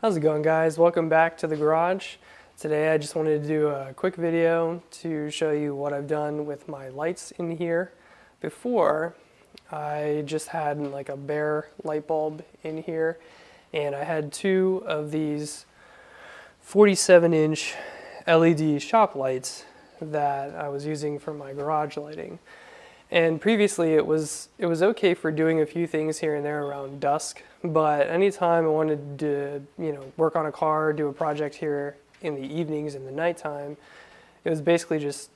How's it going, guys? Welcome back to the garage. Today I just wanted to do a quick video to show you what I've done with my lights in here. Before, I just had like a bare light bulb in here, and I had two of these 47-inch LED shop lights that I was using for my garage lighting. And previously it was okay for doing a few things here and there around dusk, but anytime I wanted to, work on a car, do a project here in the evenings, in the nighttime, it was basically just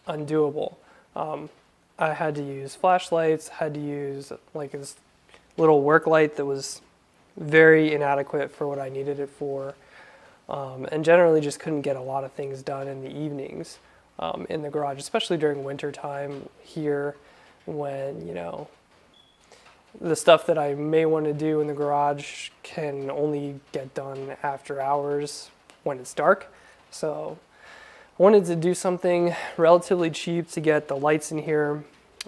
undoable. I had to use flashlights, had to use like this little work light that was very inadequate for what I needed it for, and generally just couldn't get a lot of things done in the evenings. In the garage, especially during winter time here, when the stuff that I may want to do in the garage can only get done after hours when it's dark. So I wanted to do something relatively cheap to get the lights in here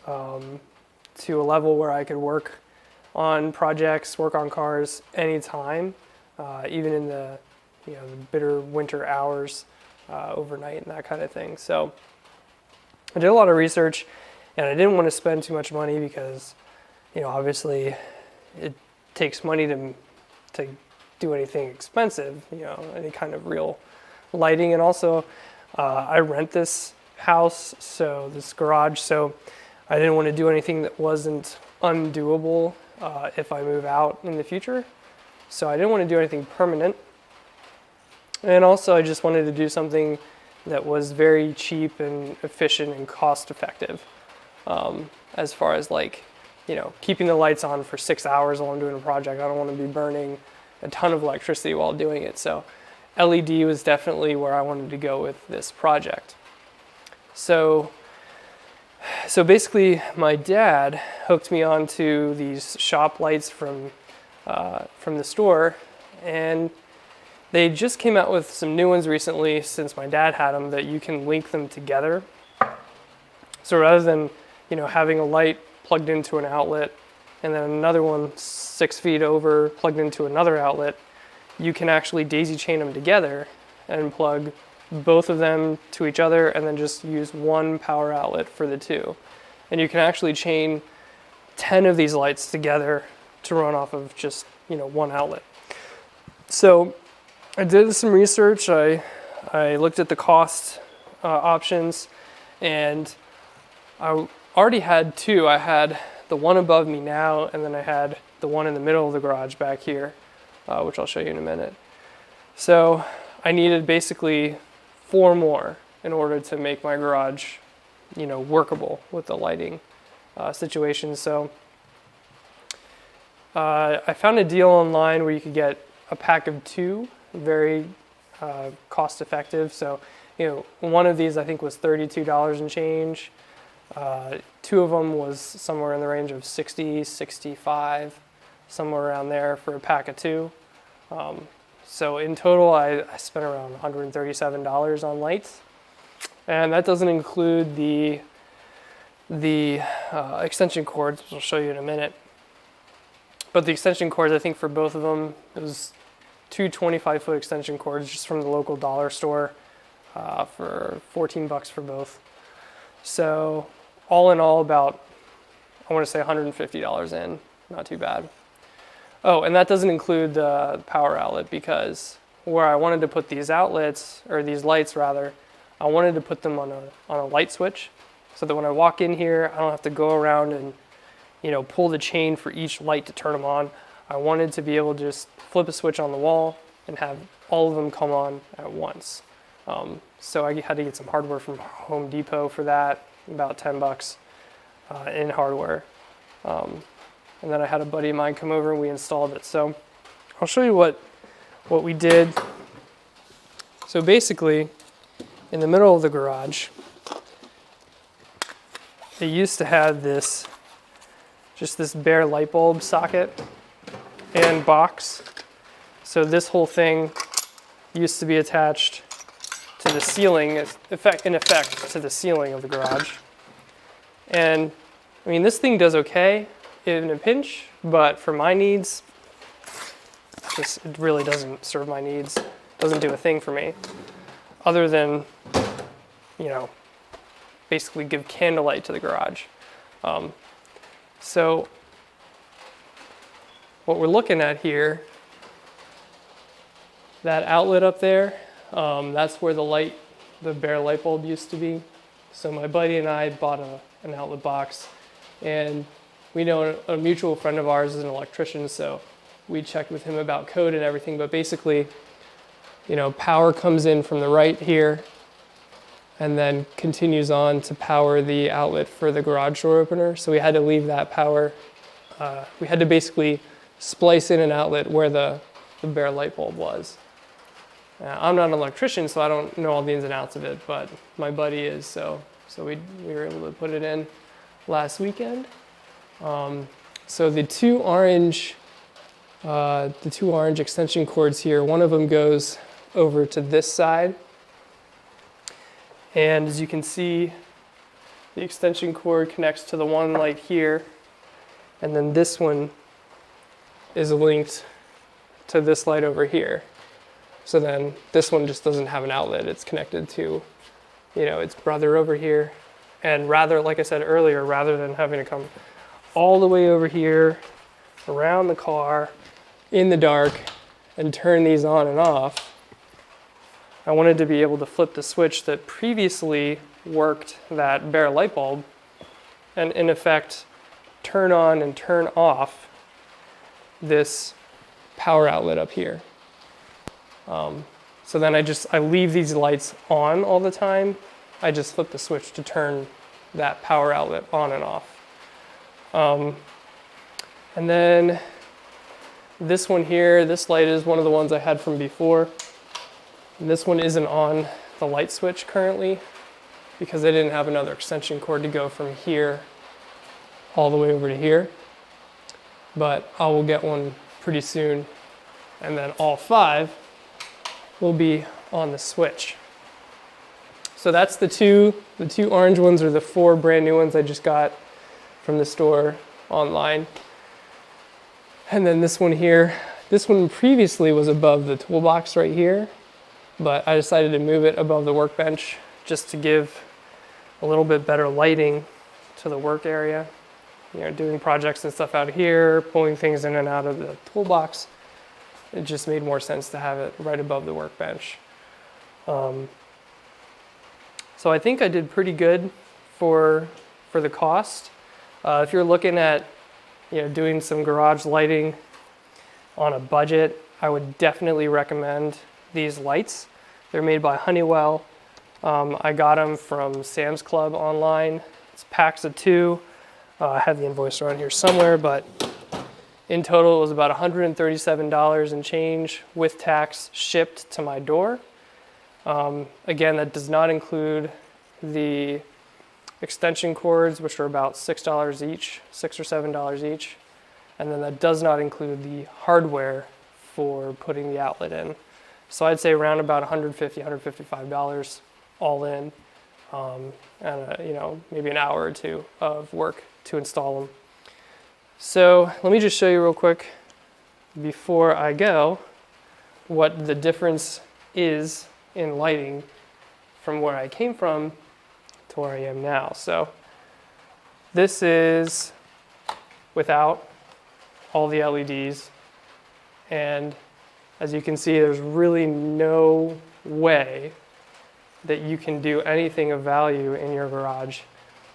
to a level where I could work on projects, work on cars anytime, even in the the bitter winter hours. Overnight and that kind of thing. So I did a lot of research, and I didn't want to spend too much money because obviously it takes money to do anything expensive, any kind of real lighting. And also I rent this house, so this garage, so I didn't want to do anything that wasn't undoable if I move out in the future. So I didn't want to do anything permanent. And also I just wanted to do something that was very cheap and efficient and cost effective, as far as keeping the lights on for 6 hours while I'm doing a project. I don't want to be burning a ton of electricity while doing it. So LED was definitely where I wanted to go with this project. So basically my dad hooked me onto these shop lights from the store, and they just came out with some new ones recently since my dad had them that you can link them together. So rather than, having a light plugged into an outlet and then another one 6 feet over plugged into another outlet, you can actually daisy chain them together and plug both of them to each other and then just use one power outlet for the two. And you can actually chain 10 of these lights together to run off of just, one outlet. So I did some research. I looked at the cost options, and I already had two. I had the one above me now, and then I had the one in the middle of the garage back here, which I'll show you in a minute. So I needed basically 4 more in order to make my garage, workable with the lighting situation. So I found a deal online where you could get a pack of 2. Very cost effective. So, one of these I think was $32 and change. 2 of them was somewhere in the range of $60, $65, somewhere around there for a pack of 2. So in total, I spent around $137 on lights, and that doesn't include the extension cords, which I'll show you in a minute. But the extension cords, I think for both of them, it was 2 25-foot extension cords just from the local dollar store for $14 for both. So all in all, about, I want to say $150 in, not too bad. Oh, and that doesn't include the power outlet, because where I wanted to put these outlets, or these lights rather, I wanted to put them on a light switch so that when I walk in here, I don't have to go around and pull the chain for each light to turn them on. I wanted to be able to just flip a switch on the wall and have all of them come on at once. So I had to get some hardware from Home Depot for that, about $10 in hardware. And then I had a buddy of mine come over and we installed it. So I'll show you what we did. So basically, in the middle of the garage, they used to have just this bare light bulb socket and box. So this whole thing used to be attached to the ceiling, in effect to the ceiling of the garage. And I mean, this thing does okay in a pinch, but for my needs, it really doesn't serve my needs. Doesn't do a thing for me, other than, you know, basically give candlelight to the garage. So what we're looking at here, that outlet up there, that's where the bare light bulb used to be. So my buddy and I bought an outlet box, and we know a mutual friend of ours is an electrician, so we checked with him about code and everything. But basically, you know, power comes in from the right here and then continues on to power the outlet for the garage door opener. So we had to leave that power. We had to basically splice in an outlet where the bare light bulb was. I'm not an electrician, so I don't know all the ins and outs of it, but my buddy is, so we were able to put it in last weekend. So the two orange extension cords here, one of them goes over to this side. And as you can see, the extension cord connects to the one light here, and then this one is linked to this light over here. So then this one just doesn't have an outlet. It's connected to, you know, its brother over here. And like I said earlier, rather than having to come all the way over here, around the car, in the dark, and turn these on and off, I wanted to be able to flip the switch that previously worked that bare light bulb and in effect turn on and turn off this power outlet up here. So then I leave these lights on all the time. I just flip the switch to turn that power outlet on and off. And then this one here, this light is one of the ones I had from before. And this one isn't on the light switch currently because I didn't have another extension cord to go from here all the way over to here. But I will get one pretty soon, and then all 5 will be on the switch. So that's the two orange ones are the 4 brand new ones I just got from the store online. And then this one here, this one previously was above the toolbox right here, but I decided to move it above the workbench just to give a little bit better lighting to the work area. You know, doing projects and stuff out here, pulling things in and out of the toolbox. It just made more sense to have it right above the workbench. So I think I did pretty good for the cost. If you're looking at, you know, doing some garage lighting on a budget, I would definitely recommend these lights. They're made by Honeywell. I got them from Sam's Club online. It's packs of 2. I have the invoice around here somewhere, but in total it was about $137 and change with tax shipped to my door. Again, that does not include the extension cords, which are about $6 each, $6 or $7 each. And then that does not include the hardware for putting the outlet in. So I'd say around about $150, $155 all in, and you know, maybe an hour or 2 of work to install them. So let me just show you real quick before I go what the difference is in lighting from where I came from to where I am now. So this is without all the LEDs, and as you can see, there's really no way that you can do anything of value in your garage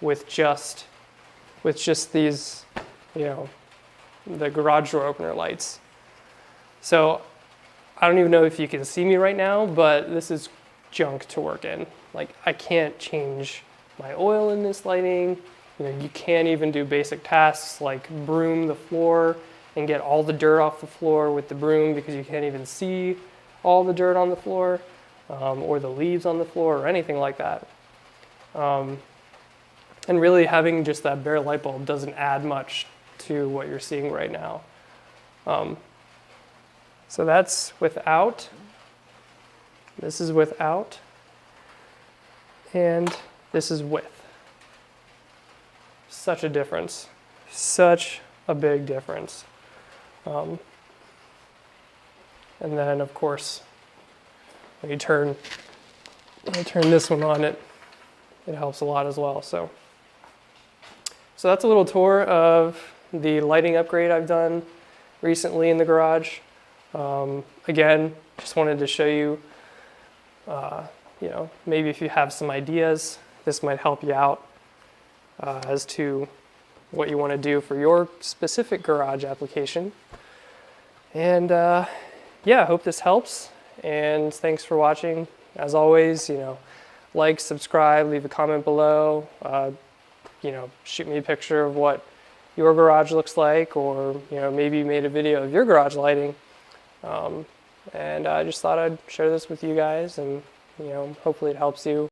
with just these, you know, the garage door opener lights. So I don't even know if you can see me right now, but this is junk to work in. Like, I can't change my oil in this lighting. You know, you can't even do basic tasks like broom the floor and get all the dirt off the floor with the broom because you can't even see all the dirt on the floor or the leaves on the floor or anything like that. And really having just that bare light bulb doesn't add much to what you're seeing right now. So that's without. This is without. And this is with. Such a difference. Such a big difference. And then of course, when you turn this one on, it helps a lot as well. So that's a little tour of the lighting upgrade I've done recently in the garage. Again, just wanted to show you, you know, maybe if you have some ideas, this might help you out as to what you want to do for your specific garage application. And yeah, I hope this helps, and thanks for watching. As always, you know, like, subscribe, leave a comment below, you know, shoot me a picture of what your garage looks like, or, you know, maybe you made a video of your garage lighting. And I just thought I'd share this with you guys, and, you know, hopefully it helps you